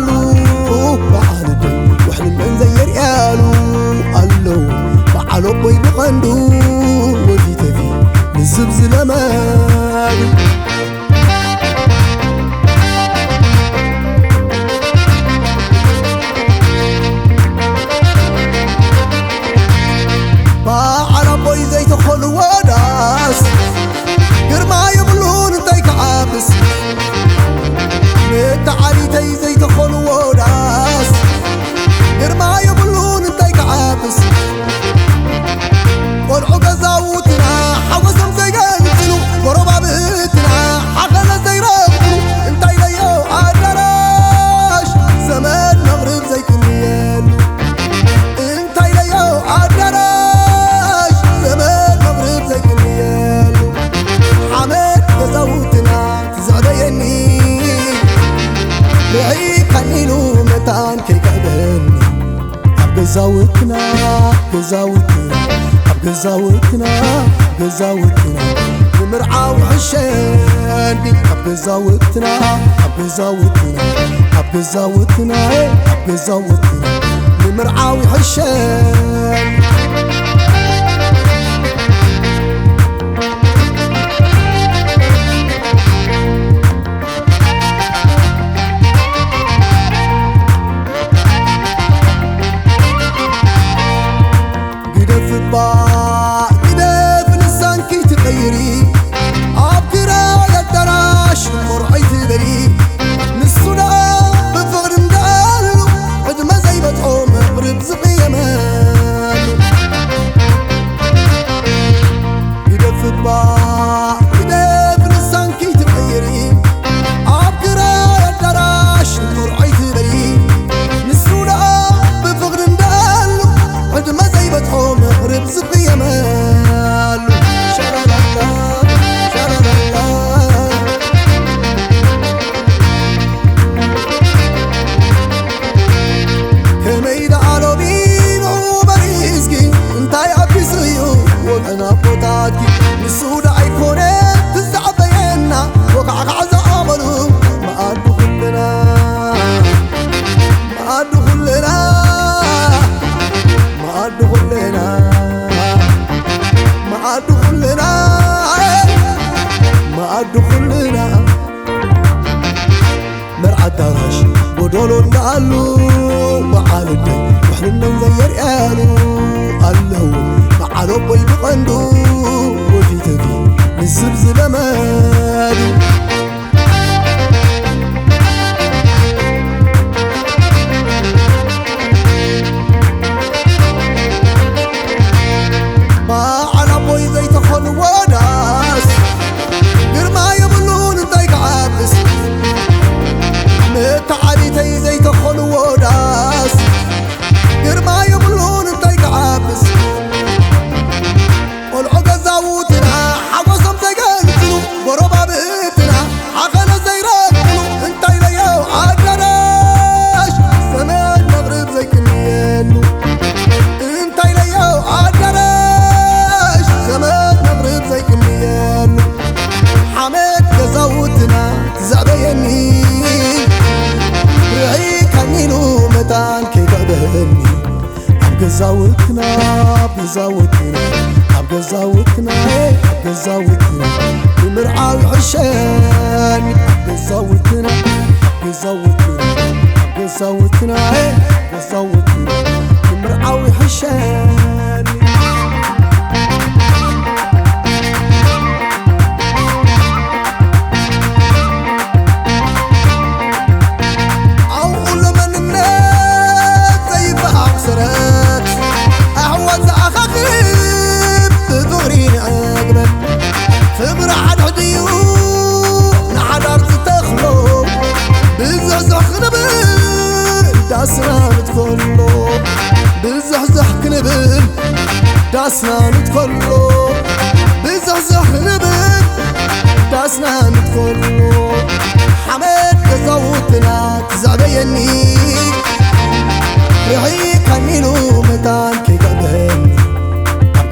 دالو بعالدي وحن من زير يالو قالو بعالو بوي بقندو ودي تفي نزبز لمالي بعالبوي زي تخل وداس قرما يبلون انتي كعابس تعالي تي زي تخل وداس قرما يبلون انتي كعابس قرعو قزاوتنا حوزم زي قلتلو قربا بيتنا حقنا زي رغبو انتي ليو عدراش زمان مغرب زي كنيالو انتي ليو عدراش زمان مغرب زي كنيالو حمد قزاوتنا تزعديني بعيك عنيلو متان كي قدرني بزاوتنا بمرعى وحشاني بزاوتنا بمرعى وحشاني قدف لسان كي تغيري عبكرا يدراش مرعي تبري نسونا بفغر مدالو عدما زي بطعو مغرب زقي مالو قدف لسان كي تغيري عبكرا يدراش مرعي تبري نسونا بفغر مدالو عدما زي بطعو مغرب زقي مالو كميدا علو بينو بريزكي انتاي عبي سيو وقعنا بوتاتكي نسودا ايكوني تزعبينا وقعك عزا عملو ما ادو كلنا مرعى الدراش ودولو نقالو بعالدي وحن من زير يالو قالو بعالو بوي بقندو ودي تفي نزبز لمالي بعالبوي زي تخل وداس قرما يبلون انتي كعابس تعالي تي زي تخل وداس قرما يبلون انتي كعابس قلعو قزاوتنا حوزم زي قلتلو قربا بيتنا حقنا زي رغبلو انتي ليو عدراش زمان مغرب زي كنيالو انتي ليو عدراش زمان مغرب زي كنيالو حمد قزاوتنا تزعبيني بعيك عنيلو متان كي قدرني بزاوتنا بمرعى وحشاني بزاوتنا بمرعى وحشاني داسنا ندخلو بزحزح نبن داسنا ندخلو حمد قزوتنا تزعبيني رعيك عنيلو متان كي قبهني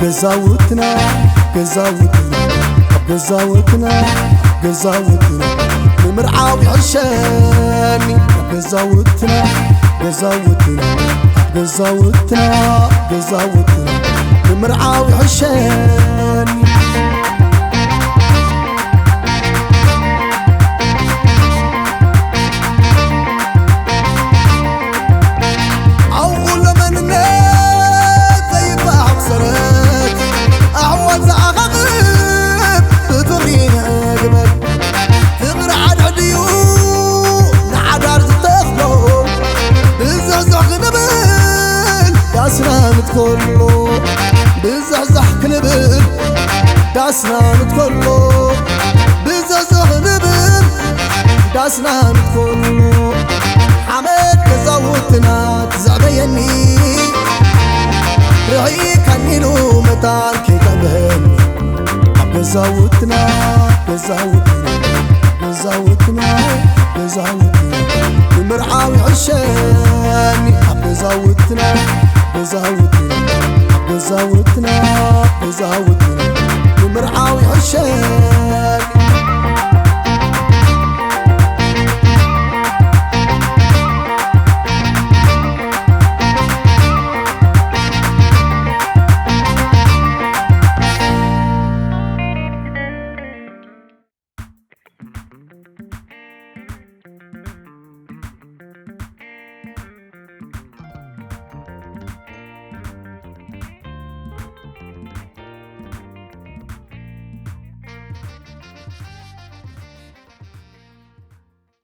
قزوتنا قزاوتنا قزاوتنا المرعاوي عشاني قزاوتنا قزاوتنا قزاوتنا قزاوتنا المرعاوي عشاني داسنا نتكلو بزحزح كنبل داسنا نتكلو بزحزح نبل داسنا نتكلو حمد قزاوتنا تزعبيني رعي كنينو متان كي تبهني قزاوتنا قزاوتنا قزاوتنا قزاوتنا المرعاوي عشاني قزاوتنا قزاوتنا قزاوتنا قزاوتنا المرعاوي عشاني